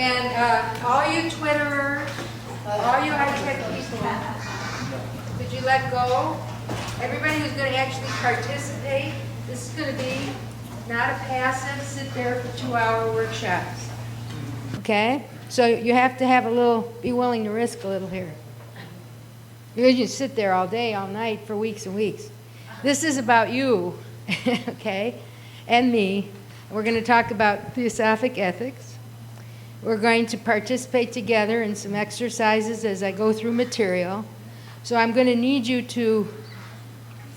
And all you Twitterers, all you high-tech people, could you let go? Everybody who's going to actually participate, this is going to be not a passive sit there for 2-hour workshops. Okay? So you have to have a little, be willing to risk a little here. You just sit there all day, all night for weeks and weeks. This is about you, okay, and me. We're going to talk about Theosophic ethics. We're going to participate together in some exercises as I go through material. So I'm going to need you to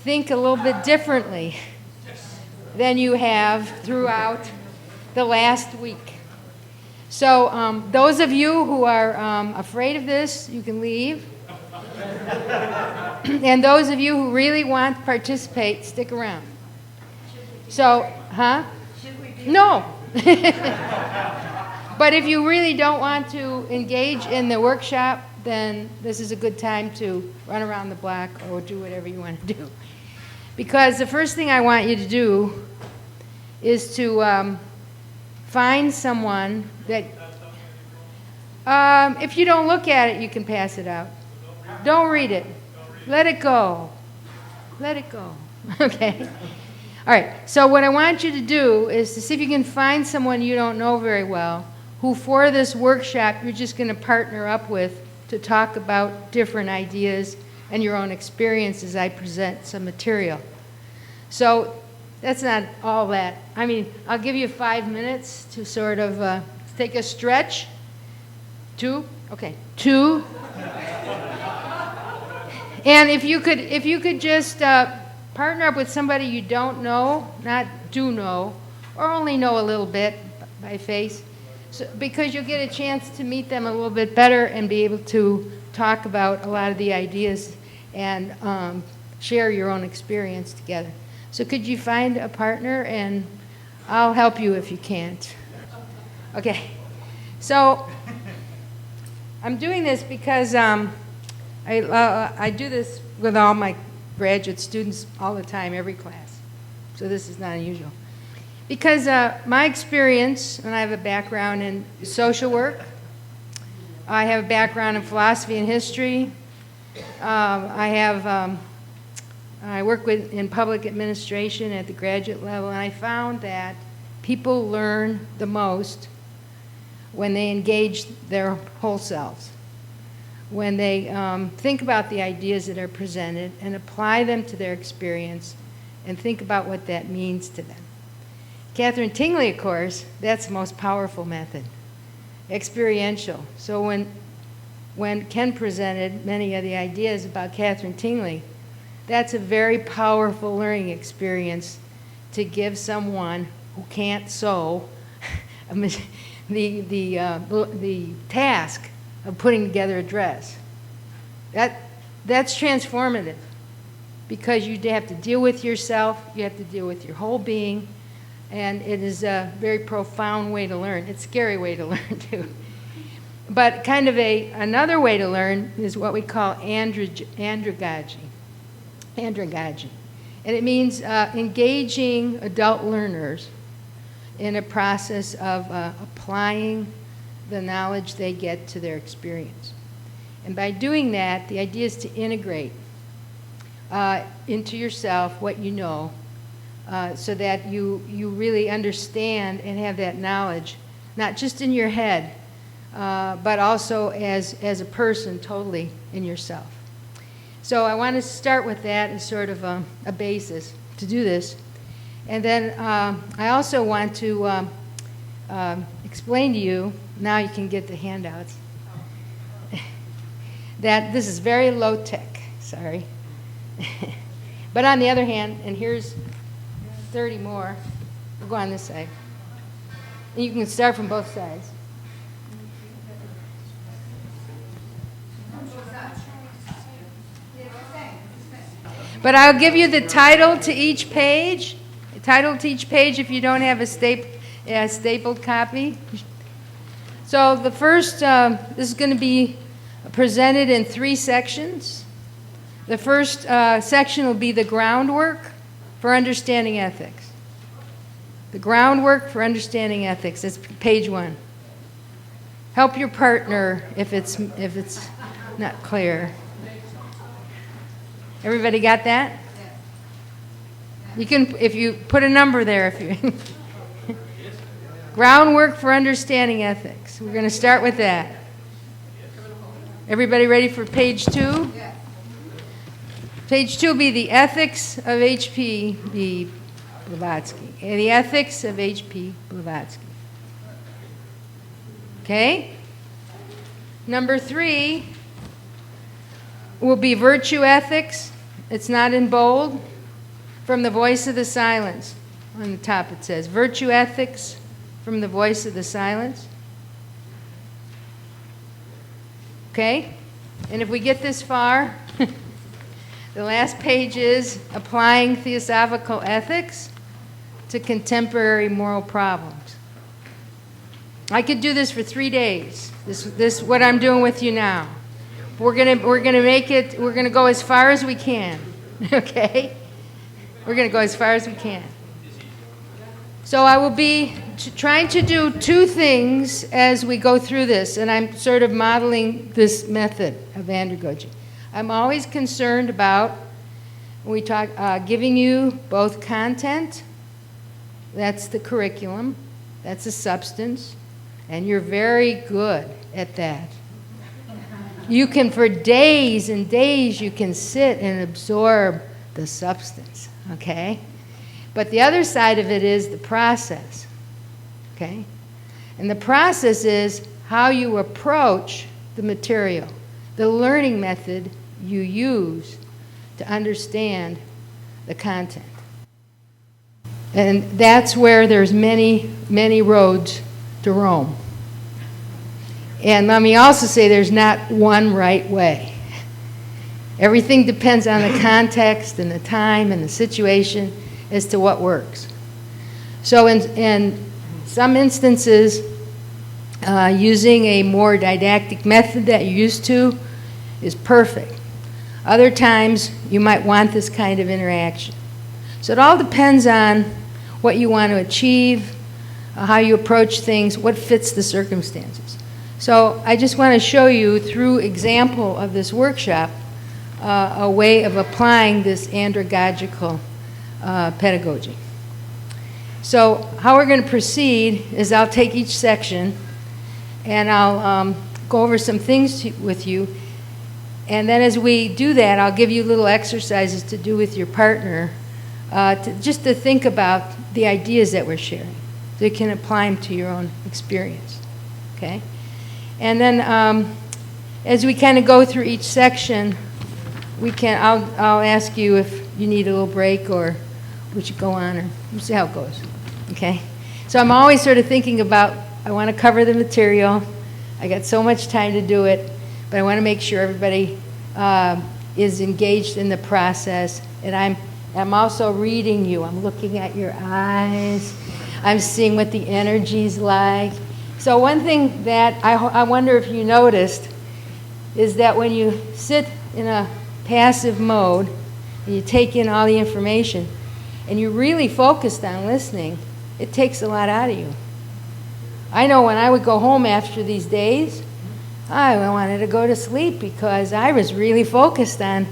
think a little bit differently than you have throughout the last week. So those of you who are afraid of this, you can leave. And those of you who really want to participate, stick around. So, no. But if you really don't want to engage in the workshop, then this is a good time to run around the block or do whatever you want to do. Because the first thing I want you to do is to find someone that, if you don't look at it, you can pass it out. Don't read it. Let it go. Let it go. Okay? All right. So what I want you to do is to see if you can find someone you don't know very well who for this workshop you're just going to partner up with to talk about different ideas and your own experiences. I present some material. So that's not all that. I mean, I'll give you 5 minutes to sort of take a stretch. 2? Okay. 2. And if you could just partner up with somebody you don't know, not do know, or only know a little bit by face, so, because you'll get a chance to meet them a little bit better and be able to talk about a lot of the ideas and share your own experience together. So could you find a partner, and I'll help you if you can't. Okay. So I'm doing this because I do this with all my graduate students all the time, every class. So this is not unusual. Because my experience, and I have a background in social work, I have a background in philosophy and history, I work in public administration at the graduate level, and I found that people learn the most when they engage their whole selves, when they think about the ideas that are presented and apply them to their experience and think about what that means to them. Catherine Tingley, of course, that's the most powerful method, experiential. So when Ken presented many of the ideas about Catherine Tingley, that's a very powerful learning experience to give someone who can't sew the task of putting together a dress. That's transformative, because you have to deal with yourself, you have to deal with your whole being, and it is a very profound way to learn. It's a scary way to learn too. But kind of another way to learn is what we call andragogy. And it means engaging adult learners in a process of applying the knowledge they get to their experience. And by doing that, the idea is to integrate into yourself what you know, so that you really understand and have that knowledge, not just in your head, but also as a person totally in yourself. So I want to start with that as sort of a basis to do this. And then I also want to explain to you, now you can get the handouts, that this is very low tech, sorry. But on the other hand, and here's 30 more, we'll go on this side. And you can start from both sides. But I'll give you the title to each page. The title to each page if you don't have a stapled copy. So the first, this is going to be presented in 3 sections. The first section will be the groundwork for understanding ethics. The groundwork for understanding ethics. That's page 1. Help your partner if it's not clear. Everybody got that? You can, if you put a number there, if you groundwork for understanding ethics. We're going to start with that. Everybody ready for page 2? Page 2 will be the ethics of H.P. Blavatsky. The ethics of H.P. Blavatsky. Okay? Number 3 will be virtue ethics. It's not in bold. From the voice of the silence. On the top it says, virtue ethics from the voice of the silence. Okay? And if we get this far, the last page is applying theosophical ethics to contemporary moral problems. I could do this for 3 days. This what I'm doing with you now. We're gonna make it. We're gonna go as far as we can. Okay. We're gonna go as far as we can. So I will be trying to do 2 things as we go through this, and I'm sort of modeling this method of andragogy. I'm always concerned about, when we talk, giving you both content, that's the curriculum, that's the substance, and you're very good at that. You can, for days and days, you can sit and absorb the substance, okay? But the other side of it is the process, okay? And the process is how you approach the material, the learning method you use to understand the content. And that's where there's many, many roads to Rome. And let me also say there's not one right way. Everything depends on the context and the time and the situation as to what works. So in some instances, using a more didactic method that you're used to is perfect. Other times, you might want this kind of interaction. So it all depends on what you want to achieve, how you approach things, what fits the circumstances. So I just want to show you, through example of this workshop, a way of applying this andragogical pedagogy. So how we're going to proceed is I'll take each section and I'll go over some things with you, and then as we do that, I'll give you little exercises to do with your partner, just to think about the ideas that we're sharing, so you can apply them to your own experience. Okay? And then as we kind of go through each section, I'll ask you if you need a little break or we should go on, or we'll see how it goes. Okay? So I'm always sort of thinking about, I want to cover the material. I got so much time to do it, but I want to make sure everybody is engaged in the process. And I'm also reading you. I'm looking at your eyes. I'm seeing what the energy's like. So one thing that I wonder if you noticed is that when you sit in a passive mode and you take in all the information and you're really focused on listening, it takes a lot out of you. I know when I would go home after these days, I wanted to go to sleep because I was really focused on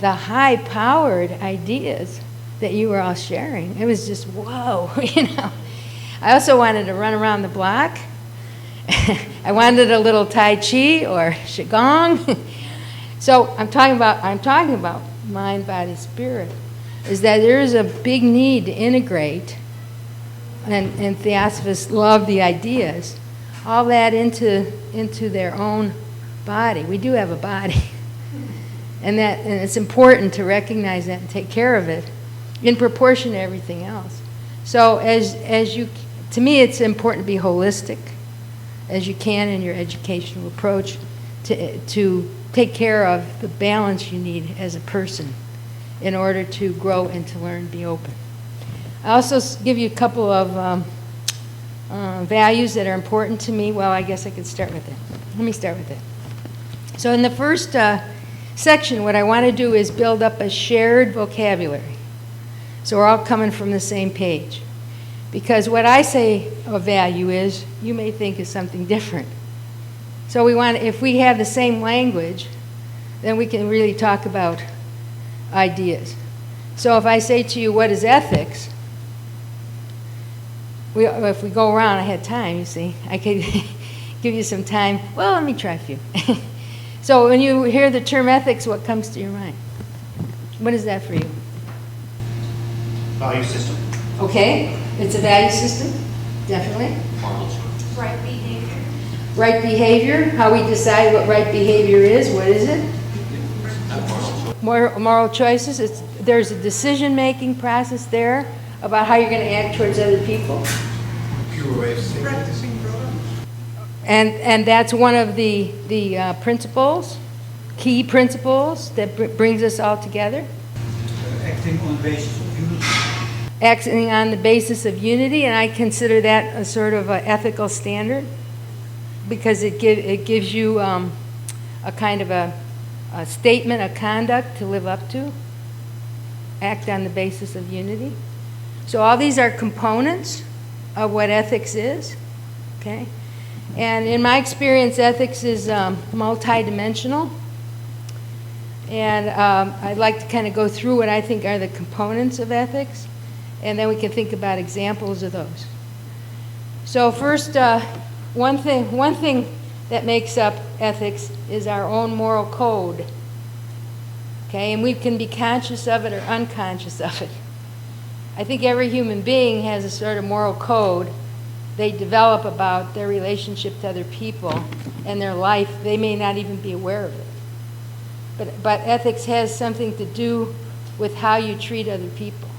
the high-powered ideas that you were all sharing. It was just, whoa, you know. I also wanted to run around the block. I wanted a little Tai Chi or Qigong. So I'm talking about mind, body, spirit, is that there is a big need to integrate, and Theosophists love the ideas, all that into their own body. We do have a body. And it's important to recognize that and take care of it in proportion to everything else. So to me, it's important to be holistic as you can in your educational approach to take care of the balance you need as a person in order to grow and to learn, be open. I also give you a couple of values that are important to me. Well, I guess I could start with that. Let me start with that. So in the first section, what I want to do is build up a shared vocabulary. So we're all coming from the same page. Because what I say a value is, you may think is something different. So if we have the same language, then we can really talk about ideas. So if I say to you, what is ethics? If we go around, I had time, you see. I could give you some time. Well, let me try a few. So when you hear the term ethics, what comes to your mind? What is that for you? Value system. Okay, it's a value system, definitely. Moral choice. Right behavior. Right behavior, how we decide what right behavior is, what is it? Moral choices. There's a decision-making process there about how you're going to act towards other people. Pure way of saying Practicing brotherhood. And that's one of the principles, key principles that brings us all together. Acting on the basis of unity. Acting on the basis of unity, and I consider that a sort of an ethical standard because it gives you a kind of a statement of conduct to live up to. Act on the basis of unity. So all these are components of what ethics is, okay? And in my experience, ethics is multidimensional. And I'd like to kind of go through what I think are the components of ethics, and then we can think about examples of those. So first, one thing that makes up ethics is our own moral code. Okay, and we can be conscious of it or unconscious of it. I think every human being has a sort of moral code they develop about their relationship to other people and their life. They may not even be aware of it. But ethics has something to do with how you treat other people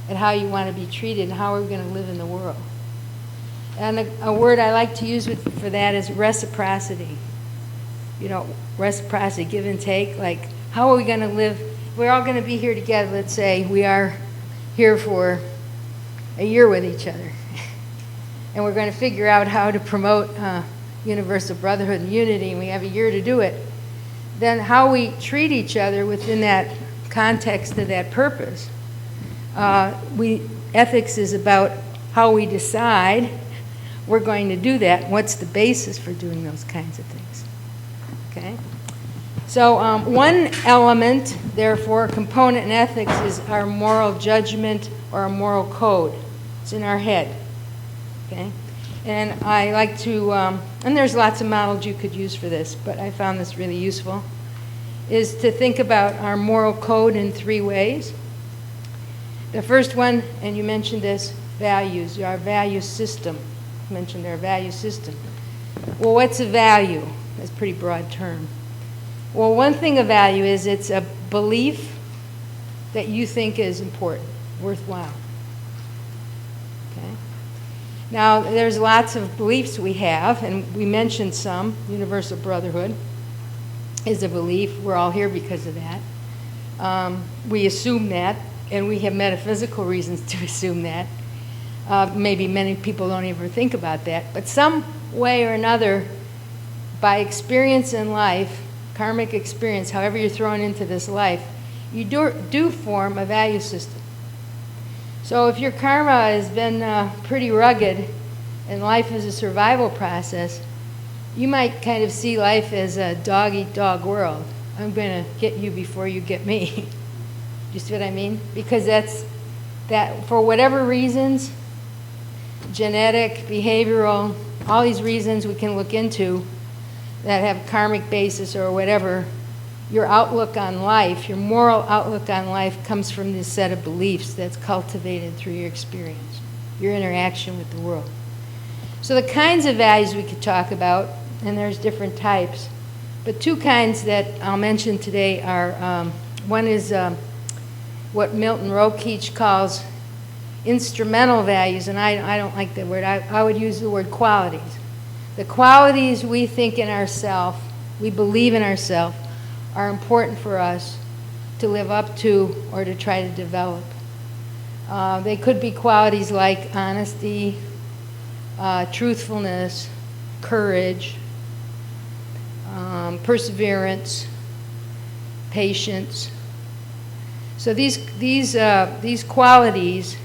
and how you want to be treated and how we're going to live in the world. And a word I like to use for that is reciprocity. You know, reciprocity, give and take. Like, how are we going to live? We're all going to be here together. Let's say we are here for a year with each other. And we're going to figure out how to promote universal brotherhood and unity, and we have a year to do it. Then how we treat each other within that context of that purpose. Ethics is about how we decide we're going to do that. What's the basis for doing those kinds of things? Okay? So one element, therefore, a component in ethics is our moral judgment or our moral code. It's in our head. Okay? And I like to, and there's lots of models you could use for this, but I found this really useful, is to think about our moral code in three ways. The first one, and you mentioned this, values, our value system. I mentioned our value system. Well, what's a value? That's a pretty broad term. Well, one thing a value is it's a belief that you think is important, worthwhile. Okay? Now, there's lots of beliefs we have, and we mentioned some. Universal brotherhood is a belief. We're all here because of that. We assume that, and we have metaphysical reasons to assume that. Maybe many people don't ever think about that, but some way or another, by experience in life, karmic experience, however you're thrown into this life, you do form a value system. So if your karma has been pretty rugged and life is a survival process, you might kind of see life as a dog-eat-dog world. I'm going to get you before you get me. You see what I mean? Because that for whatever reasons, genetic, behavioral, all these reasons we can look into that have karmic basis or whatever, your outlook on life, your moral outlook on life comes from this set of beliefs that's cultivated through your experience, your interaction with the world. So the kinds of values we could talk about, and there's different types, but two kinds that I'll mention today are, one is what Milton Rokeach calls instrumental values, and I don't like that word. I would use the word qualities. The qualities we think in ourselves, we believe in ourselves, are important for us to live up to or to try to develop. They could be qualities like honesty, truthfulness, courage, perseverance, patience. So these qualities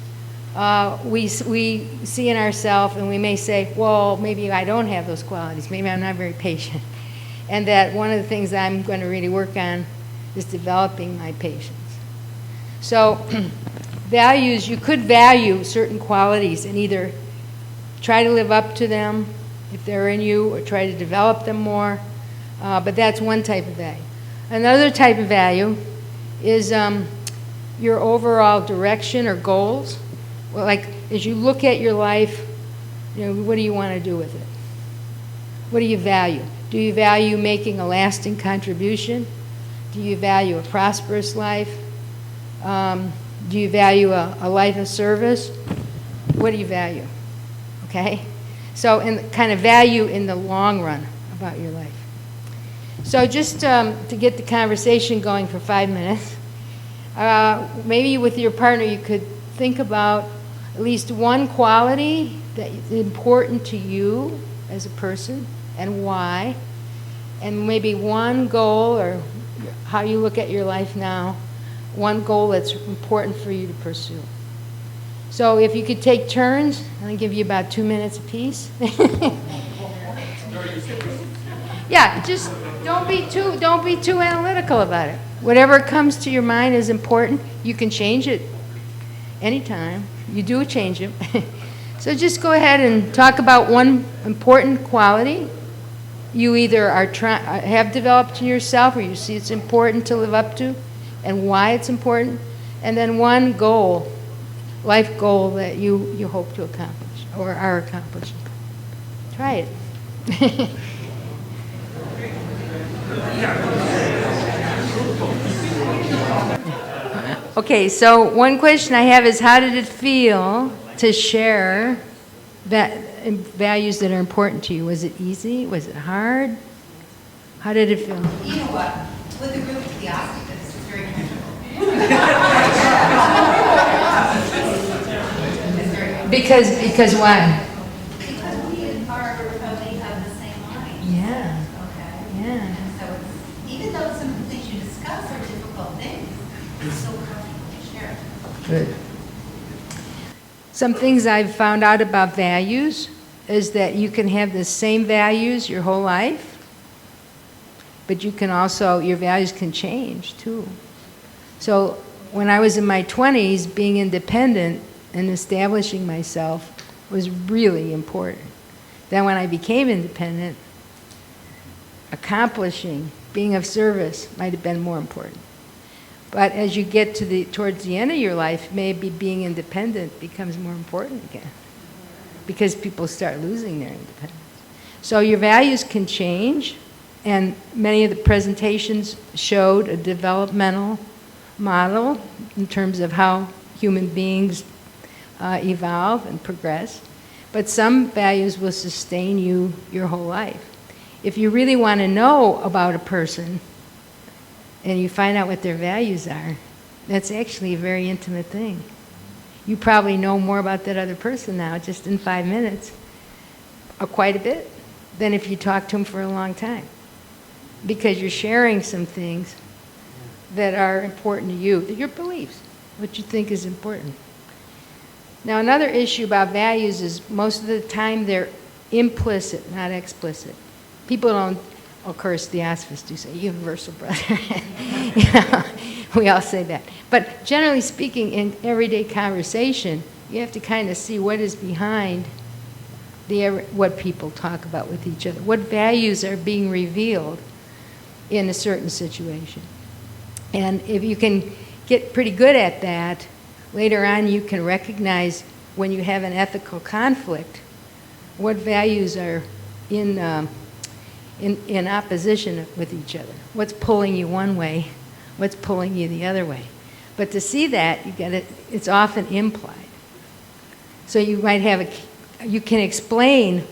we see in ourselves, and we may say, well, maybe I don't have those qualities. Maybe I'm not very patient. And that one of the things that I'm going to really work on is developing my patience. So values, you could value certain qualities and either try to live up to them if they're in you or try to develop them more. But that's one type of value. Another type of value is your overall direction or goals. Well, like as you look at your life, what do you want to do with it? What do you value? Do you value making a lasting contribution? Do you value a prosperous life? Do you value a life of service? What do you value? Okay? So, and kind of value in the long run about your life. So just to get the conversation going for 5 minutes, maybe with your partner you could think about at least one quality that is important to you as a person and why, and maybe one goal or how you look at your life now, one goal that's important for you to pursue. So if you could take turns, I'll give you about 2 minutes apiece. Yeah, just don't be too analytical about it. Whatever comes to your mind is important. You can change it anytime. You do change it. So just go ahead and talk about one important quality you either have developed in yourself or you see it's important to live up to and why it's important, and then one goal, life goal that you hope to accomplish or are accomplishing. Try it. Okay, so one question I have is how did it feel to share values that are important to you? Was it easy? Was it hard? How did it feel? You know what? With the group of Theosophical, it's very comfortable. Because why? Because we have the same mind. Yeah. Okay. Yeah. And so it's, even though some of the things you discuss are difficult things, it's so comfortable to share. Good. Some things I've found out about values is that you can have the same values your whole life, but you can also, your values can change too. So when I was in my 20s, being independent and establishing myself was really important. Then when I became independent, accomplishing, being of service might have been more important. But as you get to towards the end of your life, maybe being independent becomes more important again because people start losing their independence. So your values can change, and many of the presentations showed a developmental model in terms of how human beings evolve and progress. But some values will sustain you your whole life. If you really want to know about a person, and you find out what their values are, that's actually a very intimate thing. You probably know more about that other person now, just in 5 minutes, or quite a bit, than if you talk to them for a long time. Because you're sharing some things that are important to you, your beliefs, what you think is important. Now, another issue about values is most of the time they're implicit, not explicit. People don't, of course, Theosophists do say, universal brother. We all say that. But generally speaking, in everyday conversation, you have to kind of see what is behind what people talk about with each other. What values are being revealed in a certain situation. And if you can get pretty good at that, later on you can recognize when you have an ethical conflict, what values are in opposition with each other. What's pulling you one way, what's pulling you the other way. But to see that, it's often implied. So you might you can explain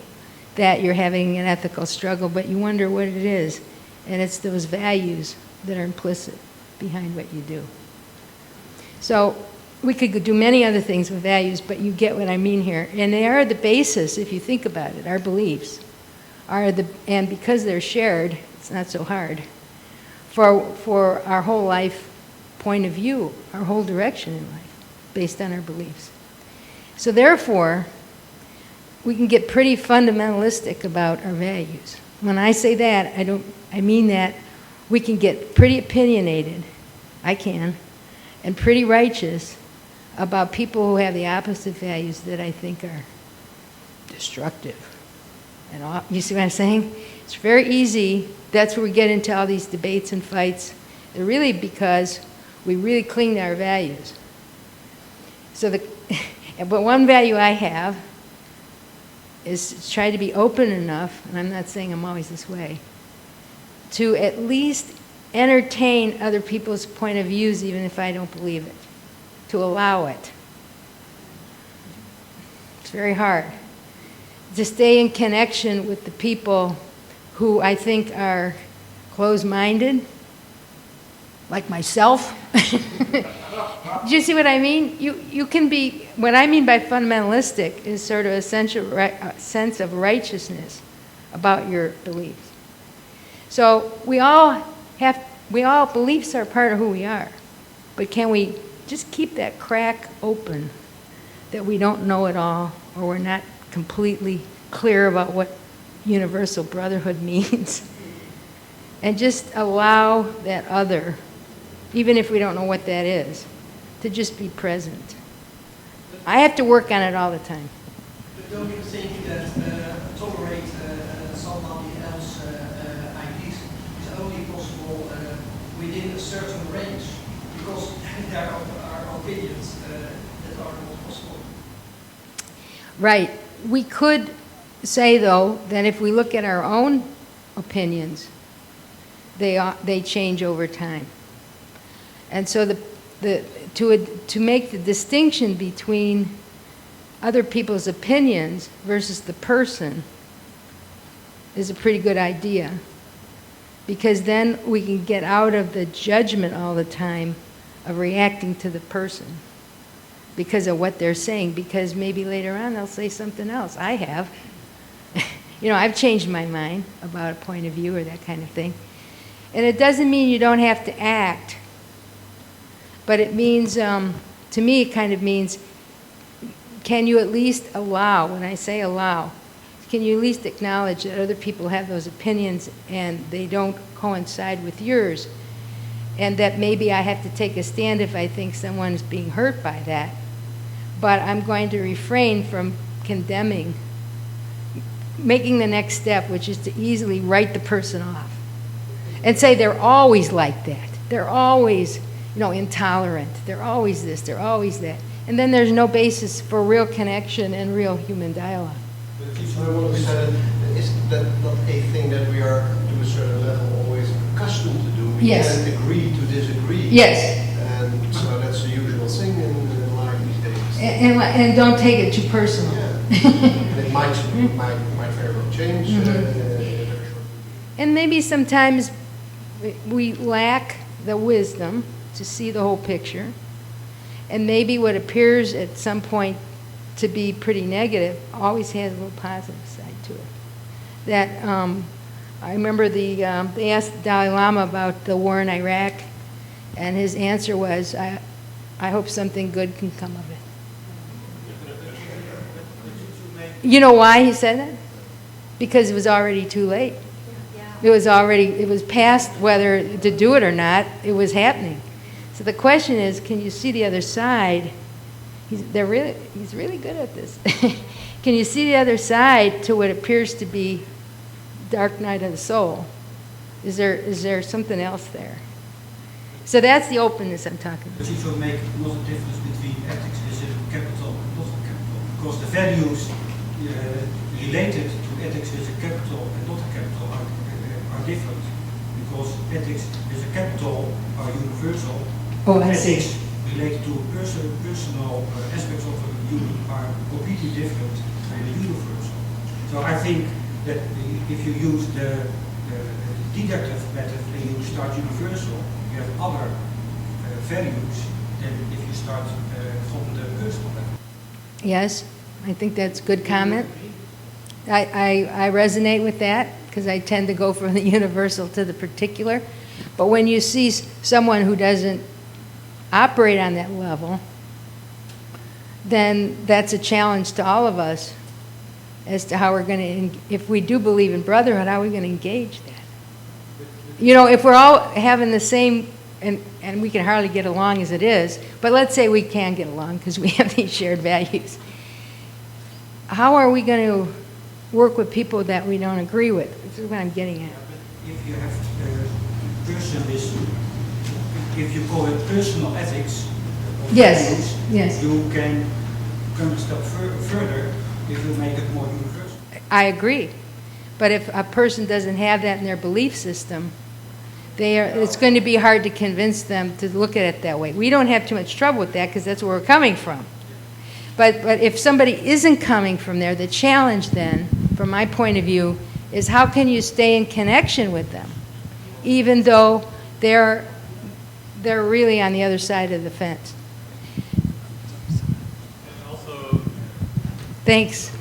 that you're having an ethical struggle, but you wonder what it is. And it's those values that are implicit behind what you do. So we could do many other things with values, but you get what I mean here. And they are the basis, if you think about it, our beliefs. And because they're shared, it's not so hard, for our whole life point of view, our whole direction in life, based on our beliefs. So therefore, we can get pretty fundamentalistic about our values. When I say that, I mean that we can get pretty opinionated, I can, and pretty righteous about people who have the opposite values that I think are destructive. And you see what I'm saying? It's very easy. That's where we get into all these debates and fights. They're really because we really cling to our values. So but one value I have is to try to be open enough, and I'm not saying I'm always this way, to at least entertain other people's point of views even if I don't believe it, to allow it. It's very hard. To stay in connection with the people who I think are closed-minded, like myself. Do you see what I mean? You can be, what I mean by fundamentalistic is sort of a sense of righteousness about your beliefs. So beliefs are part of who we are. But can we just keep that crack open that we don't know it all, or we're not completely clear about what universal brotherhood means, and just allow that other, even if we don't know what that is, to just be present. I have to work on it all the time. But don't you think that tolerate somebody else's ideas is only possible within a certain range? Because there are opinions that are not possible. Right. We could say, though, that if we look at our own opinions, they change over time. And so to make the distinction between other people's opinions versus the person is a pretty good idea, because then we can get out of the judgment all the time of reacting to the person because of what they're saying, because maybe later on they'll say something else. I have. I've changed my mind about a point of view or that kind of thing. And it doesn't mean you don't have to act, but it means, to me, it kind of means, can you at least allow, when I say allow, can you at least acknowledge that other people have those opinions and they don't coincide with yours, and that maybe I have to take a stand if I think someone's being hurt by that, but I'm going to refrain from condemning, making the next step, which is to easily write the person off and say they're always like that. They're always, intolerant. They're always this, they're always that. And then there's no basis for real connection and real human dialogue. So I want to say that is that not a thing that we are, to a certain level, always accustomed to do? We Yes. can agree to disagree. Yes. And so that's the usual thing in life these days. And don't take it too personal. Yeah. And it might very well change. And maybe sometimes we lack the wisdom to see the whole picture. And maybe what appears at some point to be pretty negative always has a little positive side to it. That I remember they asked the Dalai Lama about the war in Iraq, and his answer was, I hope something good can come of it. You know why he said that? Because it was already too late. It was past whether to do it or not. It was happening. So the question is, can you see the other side? He's really good at this. Can you see the other side to what appears to be dark night of the soul? Is there something else there? So that's the openness I'm talking about. But you should make not a difference between ethics is a capital and not a capital, because the values related to ethics is a capital and not a capital are different. Because ethics is a capital are universal. Oh, I see. Ethics related to personal aspects of a human are completely different than the universal. So I think that if you use the deductive method and you start universal, you have other values than if you start from the personal method. Yes, I think that's a good comment. I resonate with that because I tend to go from the universal to the particular. But when you see someone who doesn't operate on that level, then that's a challenge to all of us as to how we're going to, if we do believe in brotherhood, how are we going to engage that? You know, if we're all having the same, and we can hardly get along as it is, but let's say we can get along because we have these shared values. How are we going to work with people that we don't agree with? This is what I'm getting at. If you have personalism, if you call it personal ethics, or Yes, values, yes. you can come a step further if you make it more universal. I agree. But if a person doesn't have that in their belief system, it's going to be hard to convince them to look at it that way. We don't have too much trouble with that because that's where we're coming from. But if somebody isn't coming from there, the challenge then, from my point of view, is how can you stay in connection with them, even though they're really on the other side of the fence. Thanks.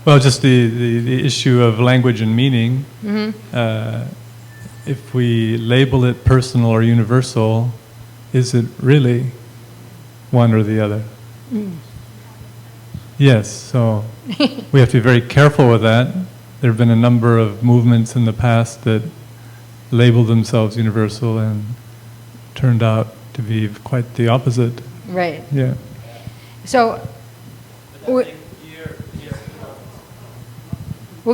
Well, just the issue of language and meaning. If we label it personal or universal, is it really one or the other? Yes, so we have to be very careful with that. There have been a number of movements in the past that labeled themselves universal and turned out to be quite the opposite. Right. Yeah. So we'll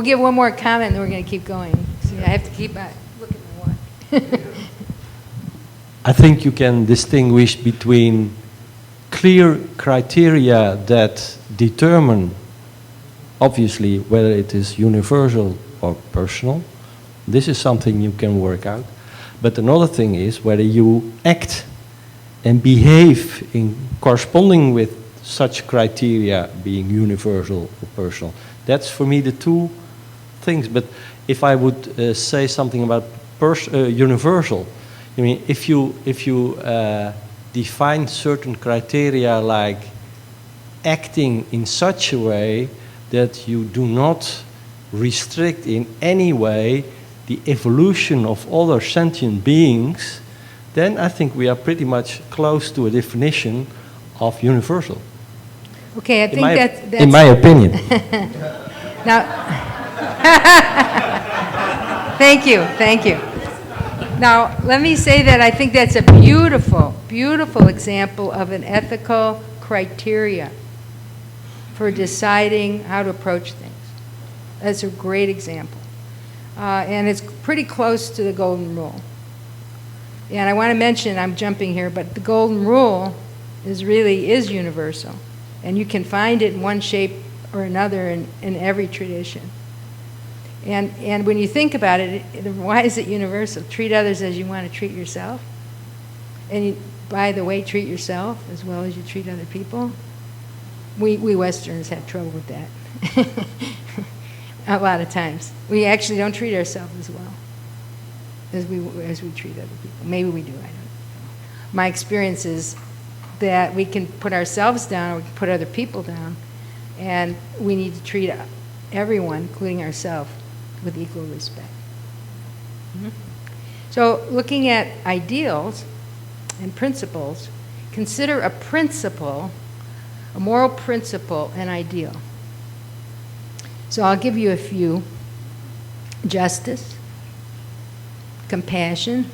give one more comment and then we're going to keep going. See, I have to keep looking at the watch. I think you can distinguish between clear criteria that determine, obviously, whether it is universal or personal. This is something you can work out. But another thing is whether you act and behave in corresponding with such criteria being universal or personal. That's for me the two things. But if I would say something about universal, I mean, if you define certain criteria like acting in such a way that you do not restrict in any way the evolution of other sentient beings, then I think we are pretty much close to a definition of universal. Okay, I think that's... In my opinion. Now, thank you. Now, let me say that I think that's a beautiful, beautiful example of an ethical criteria for deciding how to approach things. That's a great example. And it's pretty close to the golden rule. And I want to mention, I'm jumping here, but the golden rule is universal. And you can find it in one shape or another in every tradition. And when you think about it, why is it universal? Treat others as you want to treat yourself. And by the way, treat yourself as well as you treat other people. We Westerners have trouble with that. A lot of times. We actually don't treat ourselves as well as we treat other people. Maybe we do, I don't know. My experience is that we can put ourselves down, or we can put other people down, and we need to treat everyone, including ourselves, with equal respect. So looking at ideals and principles, consider a principle, a moral principle, an ideal. So I'll give you a few. Justice, compassion,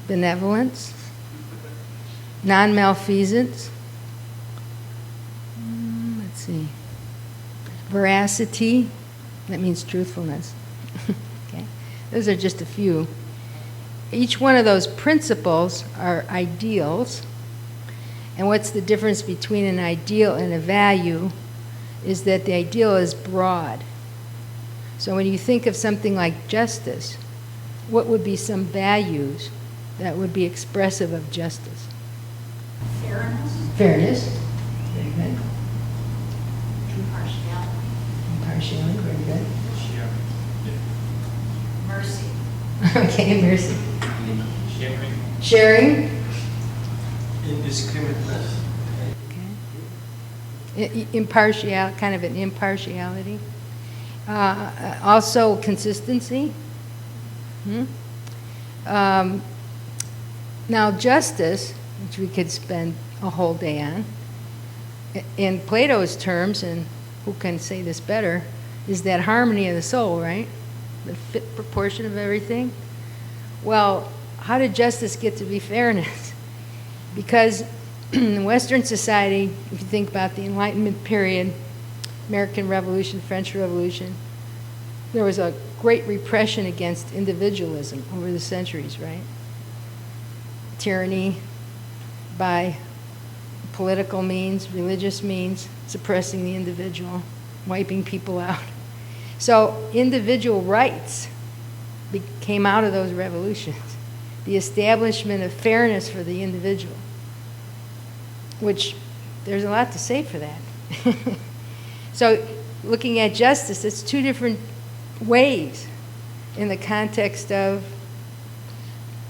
benevolence, non-malfeasance, let's see, veracity, that means truthfulness. Okay, those are just a few. Each one of those principles are ideals, and what's the difference between an ideal and a value is that the ideal is broad. So when you think of something like justice, what would be some values that would be expressive of justice? Fairness. Very good. Impartiality, very good. Mercy. Okay, mercy. Sharing. Indiscriminateness. Okay. Kind of an impartiality. Also consistency. Now justice, which we could spend a whole day on, in Plato's terms, and who can say this better, is that harmony of the soul, right? The fit proportion of everything. Well, how did justice get to be fairness? Because in Western society, if you think about the Enlightenment period, American Revolution, French Revolution, there was a great repression against individualism over the centuries, right? Tyranny by political means, religious means, suppressing the individual, wiping people out. So individual rights came out of those revolutions. The establishment of fairness for the individual, which there's a lot to say for that. So looking at justice, it's two different ways in the context of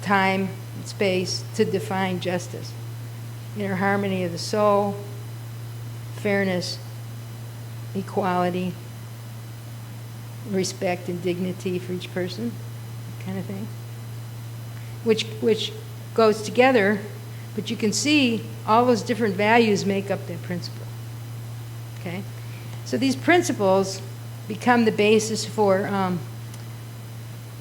time and space to define justice. Inner harmony of the soul, fairness, equality, respect and dignity for each person, kind of thing. Which goes together, but you can see all those different values make up that principle. Okay? So these principles become the basis for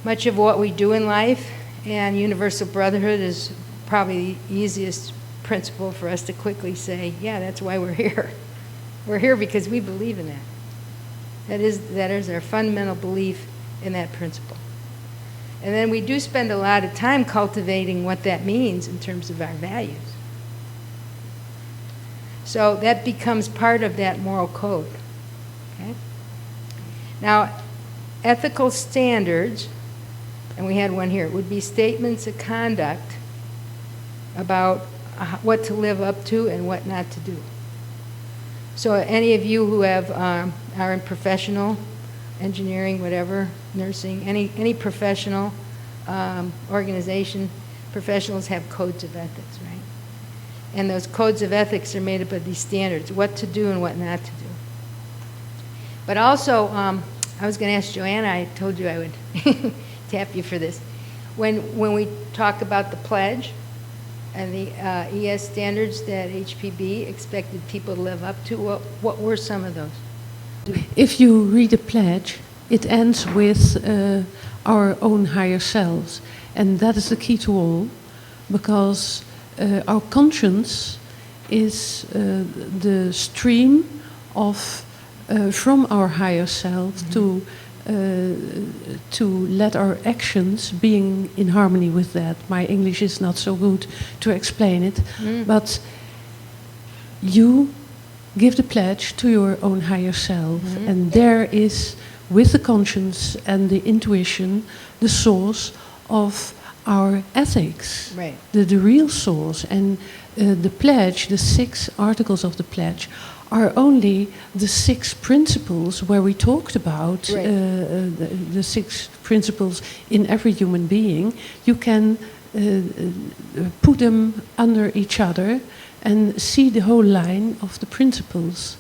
much of what we do in life, and universal brotherhood is probably the easiest principle for us to quickly say, yeah, that's why we're here. We're here because we believe in that. That is our fundamental belief in that principle. And then we do spend a lot of time cultivating what that means in terms of our values. So that becomes part of that moral code. Okay? Now, ethical standards, and we had one here, would be statements of conduct about what to live up to and what not to do. So any of you who have are in professional engineering, whatever, nursing, any professional organization, professionals have codes of ethics, right? And those codes of ethics are made up of these standards, what to do and what not to do. But also, I was going to ask Joanna, I told you I would tap you for this. When we talk about the pledge and the ES standards that HPB expected people to live up to, what were some of those? If you read a pledge, it ends with our own higher selves. And that is the key to all, because our conscience is the stream of from our higher self to let our actions being in harmony with that. My English is not so good to explain it, but you give the pledge to your own higher self, and there is, with the conscience and the intuition, the source of our ethics, Right. the real source. And the pledge, the 6 articles of the pledge, are only the 6 principles where we talked about, Right. the 6 principles in every human being. You can put them under each other and see the whole line of the principles.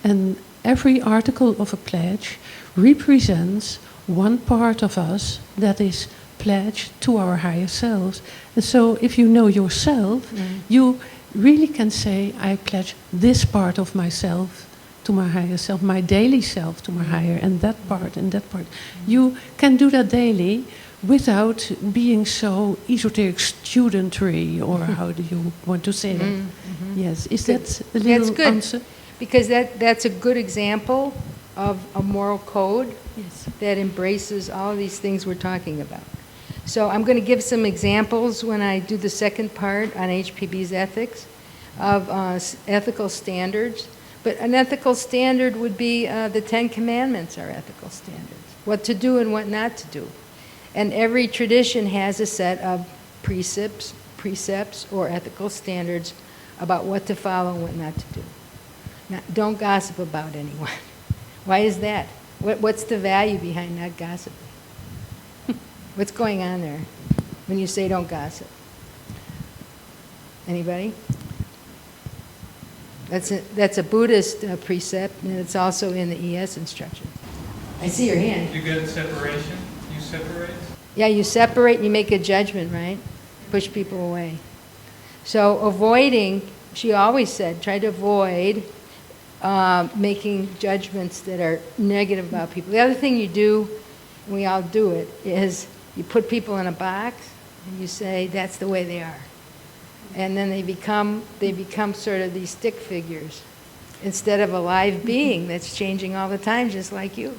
And every article of a pledge represents one part of us that is pledged to our higher selves. And so if you know yourself, you really can say, I pledge this part of myself to my higher self, my daily self to my higher, and that part and that part. You can do that daily without being so esoteric studentry, or how do you want to say that? Yes, is Good. that a little That's good. answer? Because that's a good example of a moral code Yes. that embraces all these things we're talking about. So I'm going to give some examples when I do the second part on HPB's ethics of ethical standards. But an ethical standard would be the 10 Commandments are ethical standards. What to do and what not to do. And every tradition has a set of precepts or ethical standards about what to follow and what not to do. Now, don't gossip about anyone. Why is that? What's the value behind not gossiping? What's going on there when you say don't gossip? Anybody? That's a Buddhist precept, and it's also in the ES instruction. I see your hand. You get separation? You separate? Yeah, you separate and you make a judgment, right? Push people away. So avoiding, she always said, try to avoid making judgments that are negative about people. The other thing you do, and we all do it, is you put people in a box and you say that's the way they are. And then they become sort of these stick figures instead of a live being that's changing all the time, just like you.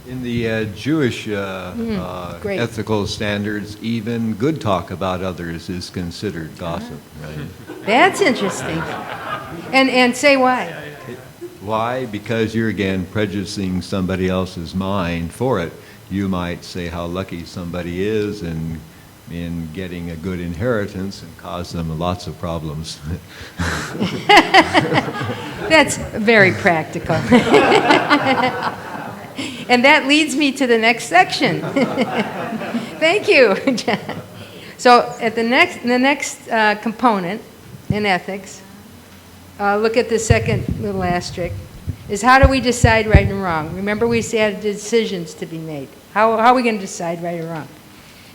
In the Jewish great. ethical standards, even good talk about others is considered gossip, right? That's interesting. And say why. Why? Because you're again prejudicing somebody else's mind for it. You might say how lucky somebody is in getting a good inheritance and cause them lots of problems. That's very practical. And that leads me to the next section. Thank you, John. So at the next component in ethics, look at the second little asterisk, is how do we decide right and wrong? Remember we said decisions to be made. How are we going to decide right or wrong?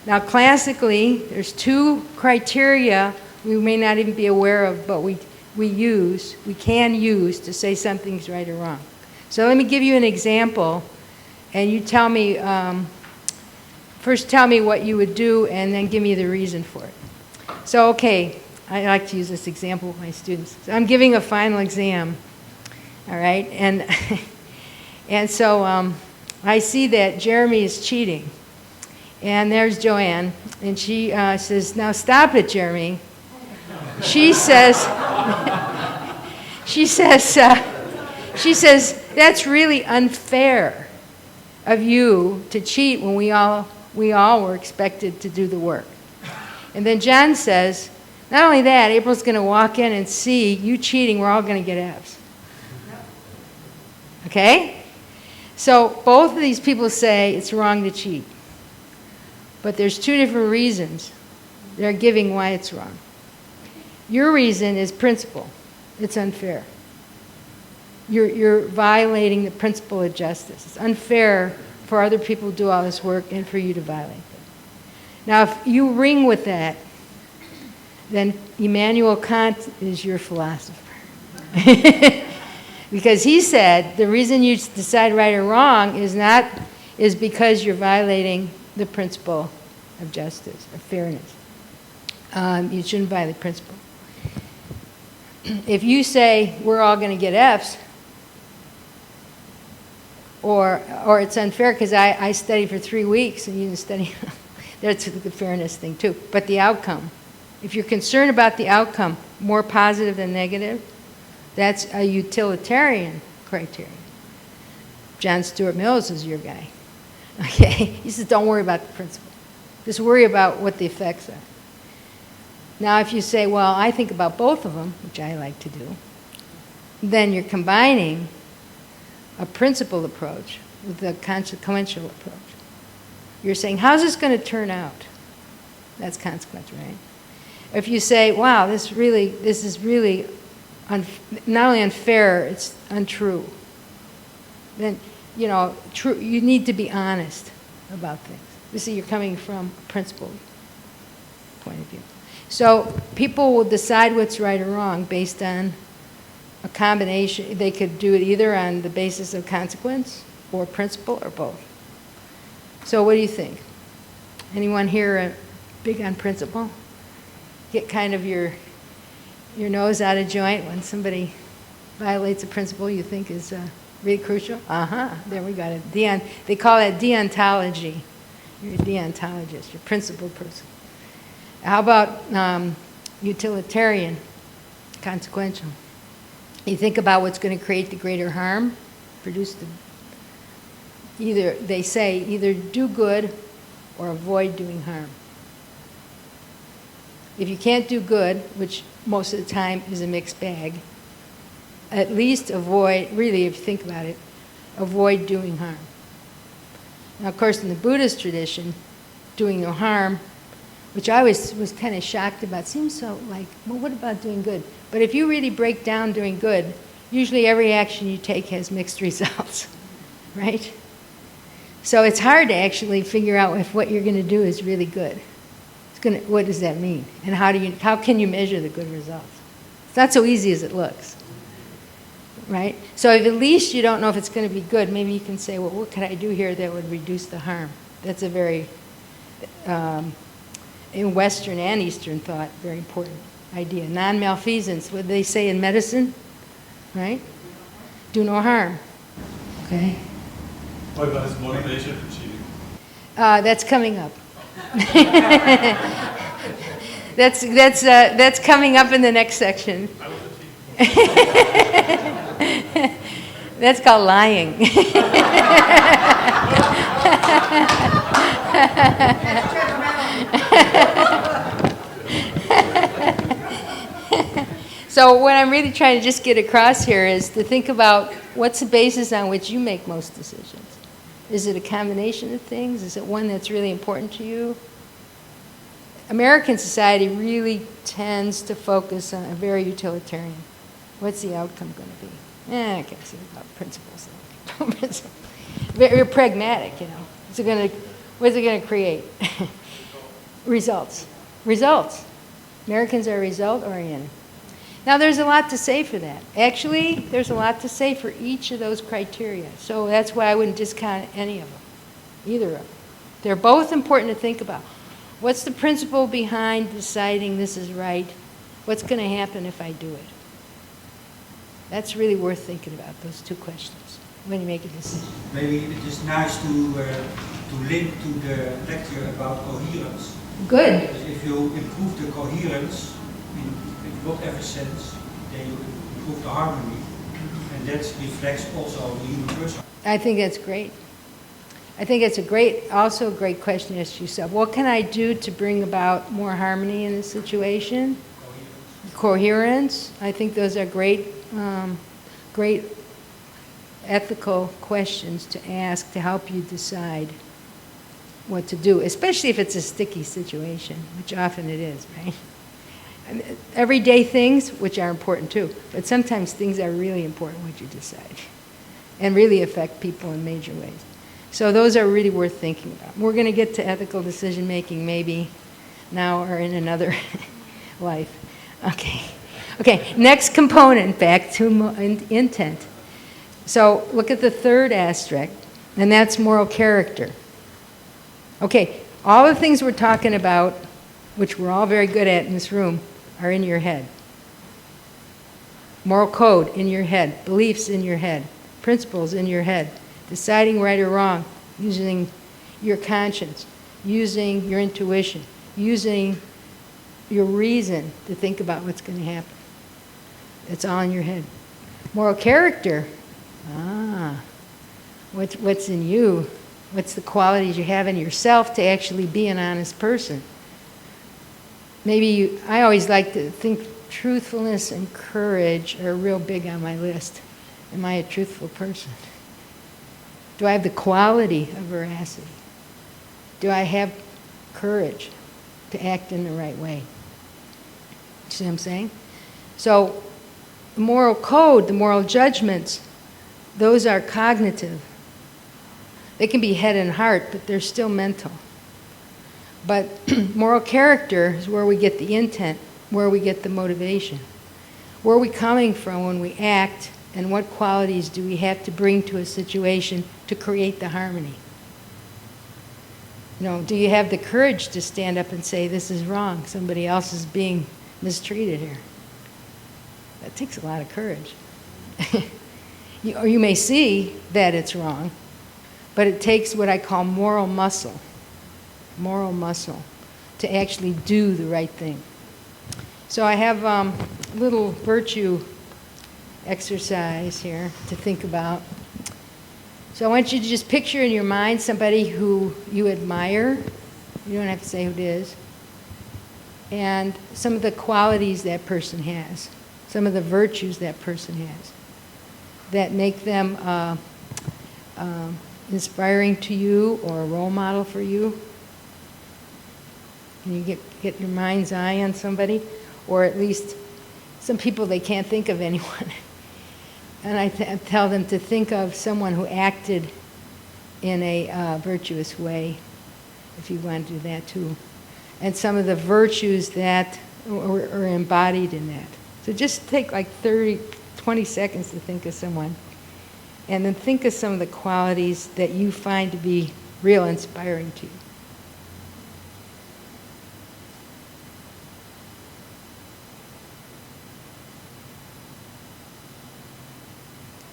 Now classically, there's two criteria we may not even be aware of, but we can use to say something's right or wrong. So let me give you an example, and you tell me, first tell me what you would do, and then give me the reason for it. So, okay, I like to use this example with my students. So I'm giving a final exam, all right? And so I see that Jeremy is cheating. And there's Joanne, and she says, now stop it, Jeremy. She says, that's really unfair of you to cheat when we all were expected to do the work. And then John says, not only that, April's going to walk in and see you cheating, we're all going to get F's. Okay? So both of these people say it's wrong to cheat. But there's two different reasons they're giving why it's wrong. Your reason is principle. It's unfair. You're violating the principle of justice. It's unfair for other people to do all this work and for you to violate it. Now, if you ring with that, then Immanuel Kant is your philosopher. Because he said the reason you decide right or wrong is because you're violating the principle of justice, of fairness. You shouldn't violate the principle. If you say we're all going to get F's, or it's unfair because I studied for 3 weeks and you didn't study, that's the fairness thing too. But the outcome, if you're concerned about the outcome, more positive than negative, that's a utilitarian criterion. John Stuart Mills is your guy. Okay, he says don't worry about the principle. Just worry about what the effects are. Now if you say, well, I think about both of them, which I like to do, then you're combining a principled approach with a consequential approach. You're saying, how's this going to turn out? That's consequence, right? If you say, wow, this is really not only unfair, it's untrue, then you need to be honest about things. You see, you're coming from a principled point of view. So people will decide what's right or wrong based on a combination. They could do it either on the basis of consequence or principle or both. So what do you think? Anyone here big on principle? Get kind of your nose out of joint when somebody violates a principle you think is really crucial? There we got it. They call that deontology. You're a deontologist, you're a principled person. How about utilitarian, consequential? You think about what's going to create the greater harm, they say either do good or avoid doing harm. If you can't do good, which most of the time is a mixed bag, at least avoid, really if you think about it, avoid doing harm. Now of course in the Buddhist tradition, doing no harm, which I was kind of shocked about, seems so like, well what about doing good? But if you really break down doing good, usually every action you take has mixed results, right? So it's hard to actually figure out if what you're going to do is really good. What does that mean? And how can you measure the good results? It's not so easy as it looks. right? So if at least you don't know if it's going to be good, maybe you can say, well, what can I do here that would reduce the harm? That's a very, in Western and Eastern thought, very important idea. Non-malfeasance, what they say in medicine, right? Do no harm, okay? What about his motivation for cheating? That's coming up. That's coming up in the next section. That's called lying. So what I'm really trying to just get across here is to think about what's the basis on which you make most decisions. Is it a combination of things? Is it one that's really important to you? American society really tends to focus on a very utilitarian. What's the outcome going to be? I can't say about principles. Very pragmatic, you know. What's it going to create? Results. Results. Americans are result-oriented. Now, there's a lot to say for that. Actually, there's a lot to say for each of those criteria. So that's why I wouldn't discount any of them, either of them. They're both important to think about. What's the principle behind deciding this is right? What's going to happen if I do it? That's really worth thinking about, those two questions, when you make a decision. Maybe it is nice to link to the lecture about coherence. Good. Because if you improve the coherence in whatever sense, then you improve the harmony, and that reflects also the universal. I think that's great. I think it's also a great question to ask yourself. What can I do to bring about more harmony in the situation? Coherence. I think those are great ethical questions to ask to help you decide what to do, especially if it's a sticky situation, which often it is, right? Everyday things, which are important too, but sometimes things are really important what you decide and really affect people in major ways. So those are really worth thinking about. We're going to get to ethical decision making maybe now or in another life. Okay, next component, back to intent. So look at the third aspect, and that's moral character. Okay, all the things we're talking about, which we're all very good at in this room, are in your head. Moral code in your head, beliefs in your head, principles in your head, deciding right or wrong, using your conscience, using your intuition, using your reason to think about what's going to happen. It's all in your head. Moral character, what's in you? What's the qualities you have in yourself to actually be an honest person? I always like to think truthfulness and courage are real big on my list. Am I a truthful person? Do I have the quality of veracity? Do I have courage to act in the right way? See what I'm saying? So the moral code, the moral judgments, those are cognitive. They can be head and heart, but they're still mental. But moral character is where we get the intent, where we get the motivation. Where are we coming from when we act, and what qualities do we have to bring to a situation to create the harmony? Do you have the courage to stand up and say, this is wrong, somebody else is being mistreated here? That takes a lot of courage. Or you may see that it's wrong, but it takes what I call moral muscle to actually do the right thing. So I have a little virtue exercise here to think about. So I want you to just picture in your mind somebody who you admire. You don't have to say who it is. And some of the qualities that person has, some of the virtues that person has that make them inspiring to you or a role model for you. Can you get your mind's eye on somebody? Or at least some people, they can't think of anyone. And I tell them to think of someone who acted in a virtuous way, if you want to do that too. And some of the virtues that are embodied in that. So just take like 30 20 seconds to think of someone. And then think of some of the qualities that you find to be real inspiring to you.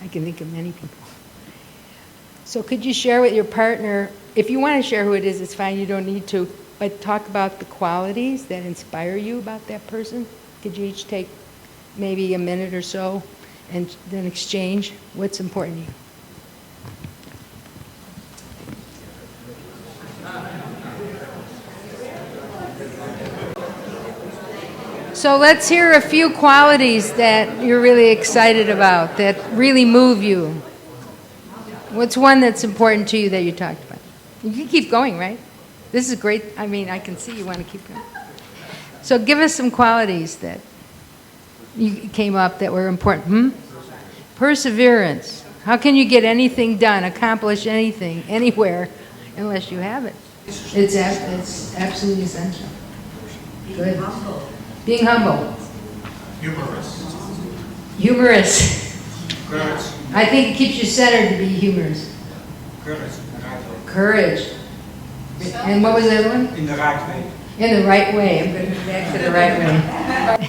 I can think of many people. So could you share with your partner, if you want to share who it is, it's fine, you don't need to, but talk about the qualities that inspire you about that person? Could you each take maybe a minute or so and then exchange what's important to you? So let's hear a few qualities that you're really excited about, that really move you. What's one that's important to you that you talked about? You can keep going, right? This is great. I mean, I can see you want to keep going. So give us some qualities that you came up that were important. Perseverance. How can you get anything done, accomplish anything, anywhere, unless you have it? It's absolutely essential. Good. Being humble. Humorous. Courage. I think it keeps you centered to be humorous. Courage. Courage. And what was the other one? In the right way. In the right way. I'm going to go back to the right way.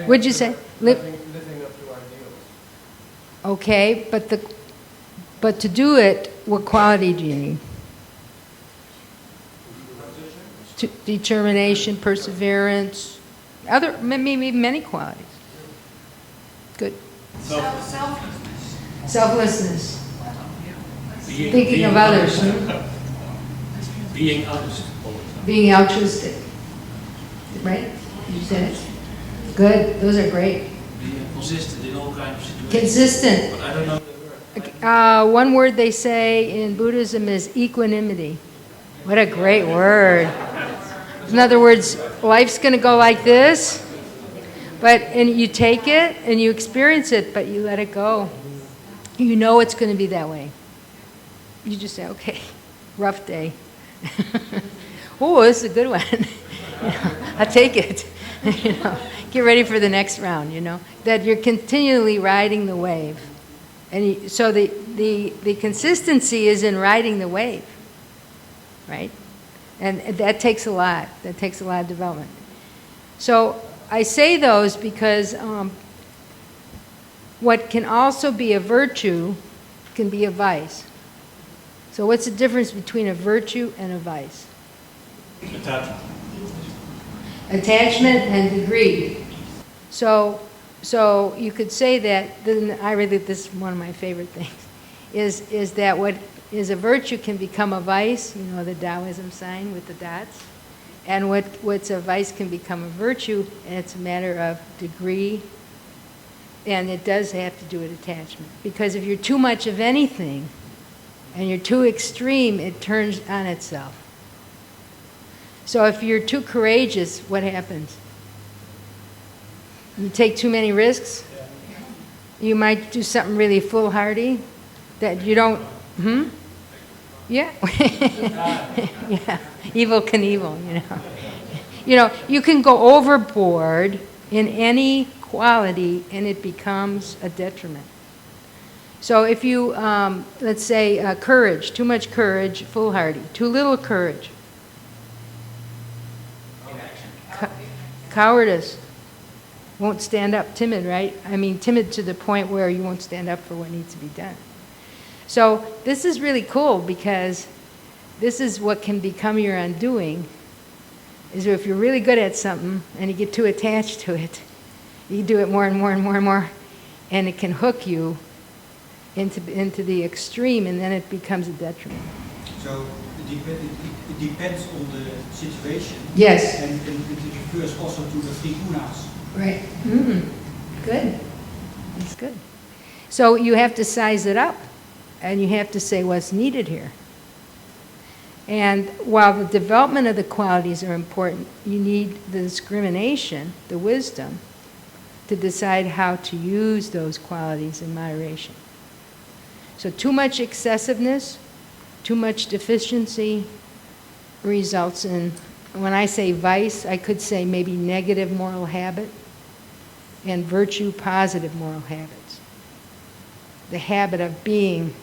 What'd you say? Living up to ideals. Okay, but to do it, what quality do you need? Determination, perseverance, other maybe many qualities. Good. Selflessness. Thinking of others. Being honest. Being altruistic. Right? You said it. Good. Those are great. Being consistent in all kinds of situations. Consistent. But I don't know the word. One word they say in Buddhism is equanimity. What a great word. In other words, life's going to go like this, and you take it and you experience it, but you let it go. You know it's going to be that way. You just say, okay, rough day. Oh, this is a good one. I'll take it. Get ready for the next round, that you're continually riding the wave. And so the consistency is in riding the wave, right? And that takes a lot. That takes a lot of development. So I say those because what can also be a virtue can be a vice. So what's the difference between a virtue and a vice? Attachment. Attachment and degree. So you could say that, this is one of my favorite things, is that what is a virtue can become a vice, the Taoism sign with the dots, and what's a vice can become a virtue, and it's a matter of degree, and it does have to do with attachment. Because if you're too much of anything, and you're too extreme, it turns on itself. So if you're too courageous, what happens? You take too many risks. You might do something really foolhardy that you don't. Yeah. Yeah. Evil Knievel, you can go overboard in any quality and it becomes a detriment. So if you, let's say, courage, too much courage, foolhardy, too little courage. Cowardice. Won't stand up, timid, right? I mean, timid to the point where you won't stand up for what needs to be done. So this is really cool because this is what can become your undoing, is if you're really good at something and you get too attached to it, you do it more and more and more and more, and it can hook you into the extreme, and then it becomes a detriment. So it depends on the situation. Yes. And it refers also to the three gunas. Right. Good. That's good. So you have to size it up, and you have to say what's needed here. And while the development of the qualities are important, you need the discrimination, the wisdom, to decide how to use those qualities in moderation. So too much excessiveness, too much deficiency results in, when I say vice, I could say maybe negative moral habit, and virtue, positive moral habits. the habit of being.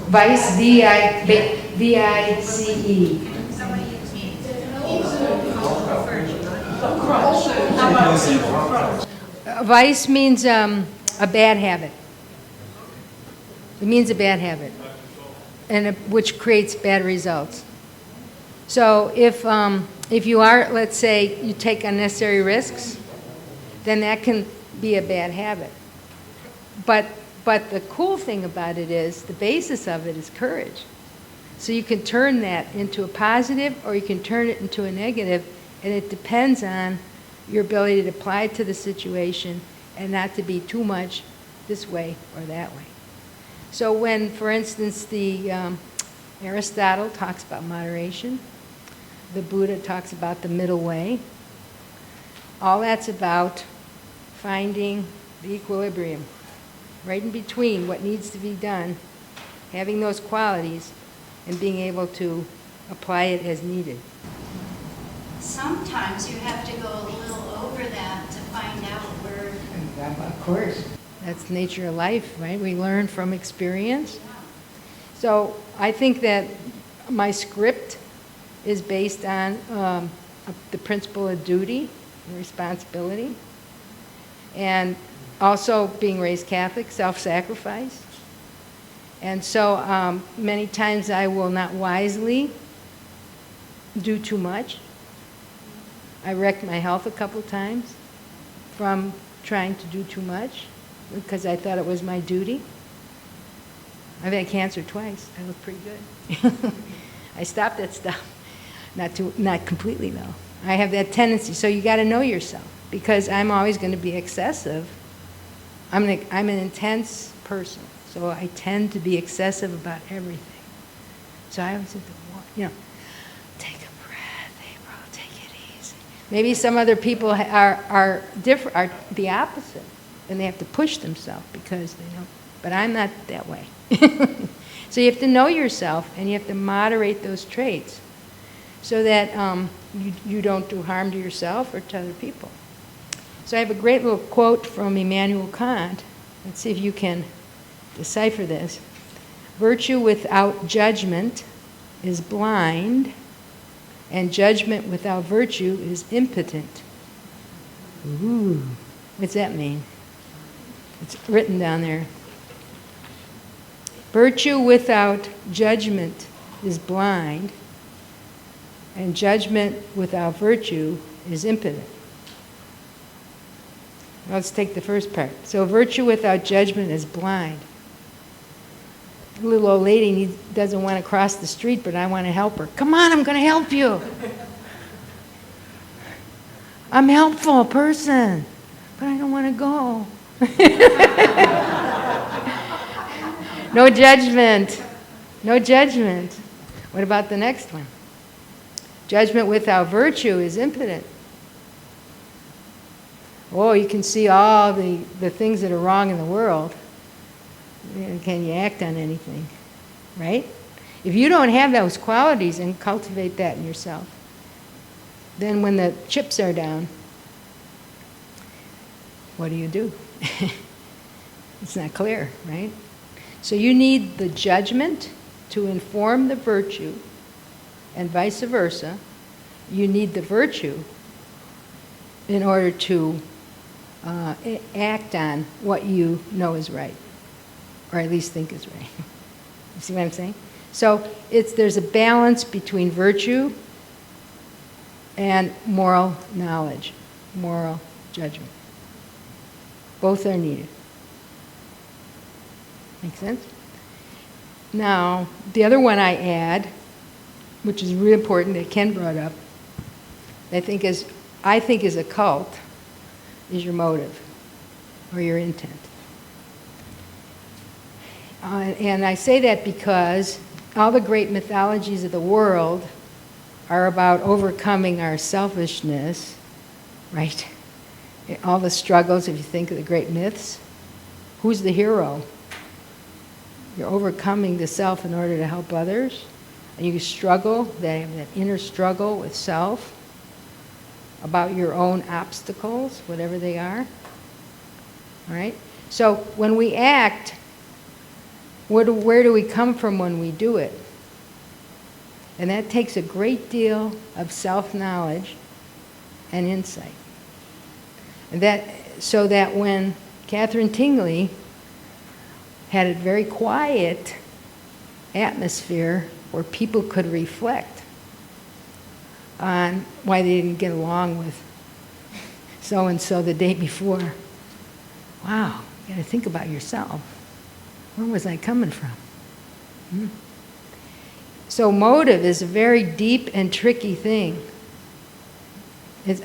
Vice, V-I-C-E. Vice means a bad habit. It means a bad habit, and which creates bad results. So if you are, let's say, you take unnecessary risks, then that can be a bad habit. But the cool thing about it is the basis of it is courage. So you can turn that into a positive, or you can turn it into a negative, and it depends on your ability to apply it to the situation and not to be too much this way or that way. So when, for instance, Aristotle talks about moderation, the Buddha talks about the middle way, all that's about finding the equilibrium, right in between what needs to be done, having those qualities, and being able to apply it as needed. Sometimes you have to go a little over that to find out where. Of course. That's the nature of life, right? We learn from experience. So I think that my script is based on the principle of duty and responsibility, and also being raised Catholic, self-sacrifice. And so many times I will not wisely do too much. I wrecked my health a couple times from trying to do too much because I thought it was my duty. I've had cancer twice. I look pretty good. I stopped that stuff. Not completely though. I have that tendency. So you got to know yourself, because I'm always going to be excessive. I'm an intense person, so I tend to be excessive about everything. So I always have to, take a breath, April, take it easy. Maybe some other people are different, are the opposite, and they have to push themselves because they don't. But I'm not that way. So you have to know yourself, and you have to moderate those traits so that you don't do harm to yourself or to other people. So I have a great little quote from Immanuel Kant. Let's see if you can decipher this. Virtue without judgment is blind, and judgment without virtue is impotent. Ooh, what's that mean? It's written down there. Virtue without judgment is blind, and judgment without virtue is impotent. Let's take the first part. So virtue without judgment is blind. A little old lady doesn't want to cross the street, but I want to help her. Come on, I'm going to help you. I'm a helpful person, but I don't want to go. No judgment. No judgment. What about the next one? Judgment without virtue is impotent. Oh, you can see all the things that are wrong in the world. Can you act on anything? Right? If you don't have those qualities and cultivate that in yourself, then when the chips are down, what do? It's not clear, right? So you need the judgment to inform the virtue, and vice versa. You need the virtue in order to act on what you know is right, or at least think is right. You see what I'm saying? So there's a balance between virtue and moral knowledge, moral judgment. Both are needed. Make sense? Now, the other one I add, which is really important that Ken brought up, I think is a cult, is your motive or your intent. And I say that because all the great mythologies of the world are about overcoming our selfishness, right? All the struggles, if you think of the great myths, who's the hero? You're overcoming the self in order to help others. And you struggle, that inner struggle with self, about your own obstacles, whatever they are. All right? So when we act, where do we come from when we do it? And that takes a great deal of self-knowledge and insight. And so that when Catherine Tingley had a very quiet atmosphere where people could reflect on why they didn't get along with so-and-so the day before. Wow, you gotta think about yourself. Where was I coming from? So motive is a very deep and tricky thing.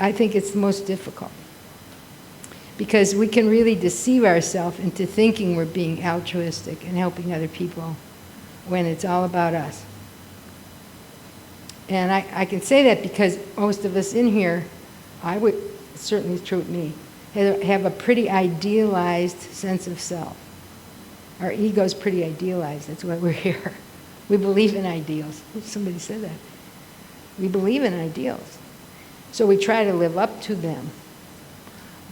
I think it's the most difficult. Because we can really deceive ourselves into thinking we're being altruistic and helping other people when it's all about us. And I can say that because most of us in here, it's certainly true with me, have a pretty idealized sense of self. Our ego's pretty idealized, that's why we're here. We believe in ideals. Somebody said that. We believe in ideals. So we try to live up to them.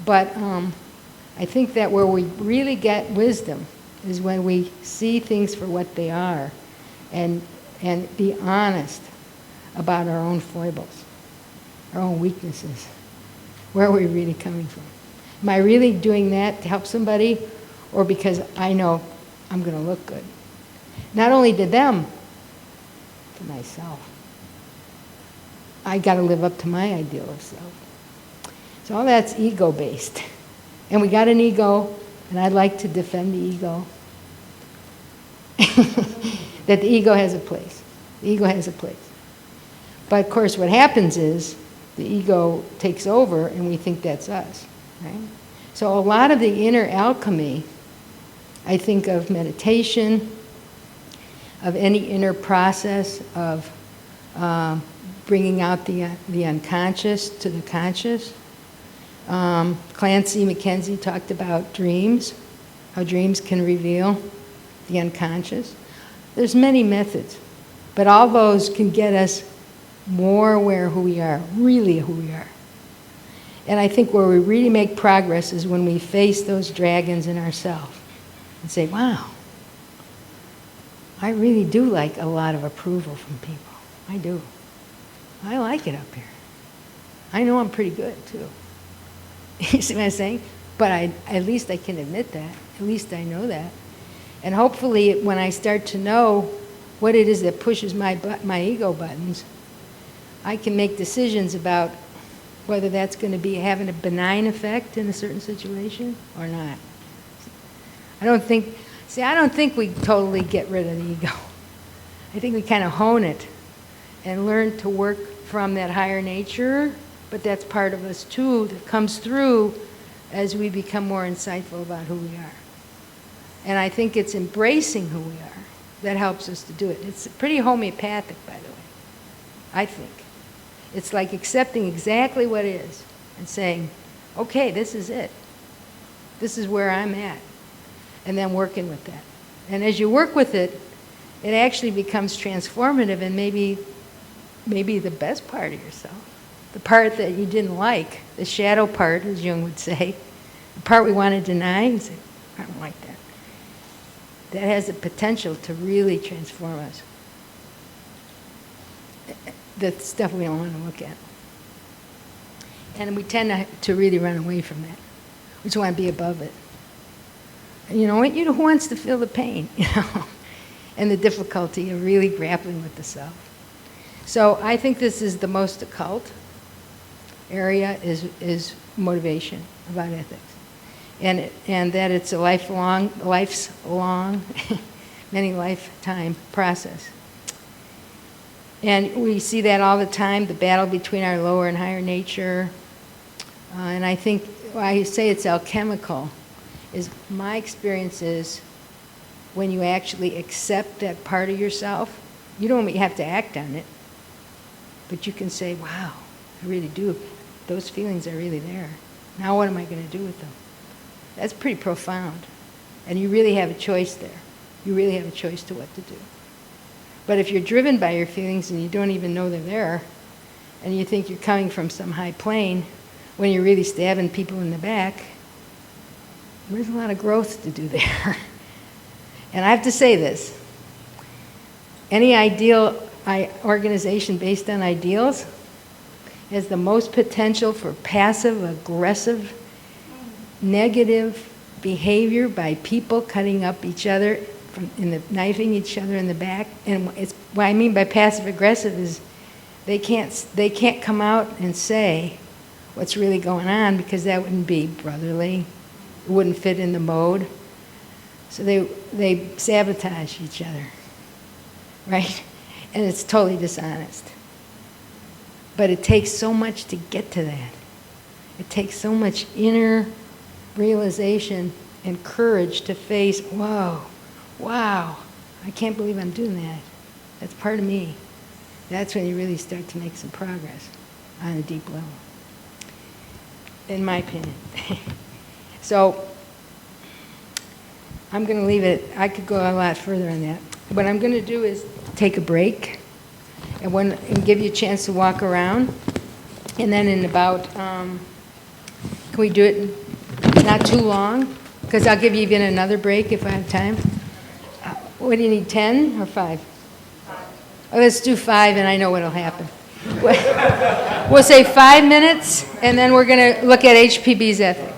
But I think that where we really get wisdom is when we see things for what they are and be honest about our own foibles, our own weaknesses. Where are we really coming from? Am I really doing that to help somebody, or because I know I'm going to look good? Not only to them, to myself. I got to live up to my ideal of self. So all that's ego-based. And we got an ego, and I'd like to defend the ego. That the ego has a place. The ego has a place. But of course what happens is the ego takes over and we think that's us, right? So a lot of the inner alchemy, I think of meditation, of any inner process of bringing out the unconscious to the conscious. Clancy McKenzie talked about dreams, how dreams can reveal the unconscious. There's many methods, but all those can get us more aware of who we are, really who we are. And I think where we really make progress is when we face those dragons in ourselves and say, wow, I really do like a lot of approval from people. I do. I like it up here. I know I'm pretty good, too. You see what I'm saying? But at least I can admit that. At least I know that. And hopefully when I start to know what it is that pushes my ego buttons, I can make decisions about whether that's going to be having a benign effect in a certain situation or not. I don't think we totally get rid of the ego. I think we kind of hone it and learn to work from that higher nature, but that's part of us too that comes through as we become more insightful about who we are. And I think it's embracing who we are that helps us to do it. It's pretty homeopathic, by the way, I think. It's like accepting exactly what is and saying, okay, this is it. This is where I'm at. And then working with that. And as you work with it, it actually becomes transformative and maybe the best part of yourself. The part that you didn't like, the shadow part, as Jung would say, the part we want to deny, and say, I don't like that. That has the potential to really transform us. The stuff we don't want to look at. And we tend to really run away from that. We just want to be above it. And you know what? Who wants to feel the pain, and the difficulty of really grappling with the self. So I think this is the most occult area is motivation about ethics. And that it's a life's long, many lifetime process. And we see that all the time, the battle between our lower and higher nature. And I think why I say it's alchemical is my experience is when you actually accept that part of yourself, you don't have to act on it, but you can say, wow, I really do. Those feelings are really there. Now what am I going to do with them? That's pretty profound. And you really have a choice there. You really have a choice to what to do. But if you're driven by your feelings and you don't even know they're there, and you think you're coming from some high plane when you're really stabbing people in the back, there's a lot of growth to do there. And I have to say this, any organization based on ideals has the most potential for passive, aggressive, negative behavior by people cutting up each other, knifing each other in the back. And what I mean by passive aggressive is they can't come out and say what's really going on because that wouldn't be brotherly. It wouldn't fit in the mode. So they sabotage each other, right? And it's totally dishonest. But it takes so much to get to that. It takes so much inner realization and courage to face, wow, I can't believe I'm doing that. That's part of me. That's when you really start to make some progress on a deep level, in my opinion. So I'm going to leave it. I could go a lot further on that. What I'm going to do is take a break and give you a chance to walk around. And then in about, can we do it not too long? Because I'll give you even another break if I have time. What do you need, 10 or 5? Oh, let's do 5 and I know what'll happen. We'll say 5 minutes and then we're going to look at HPB's ethics.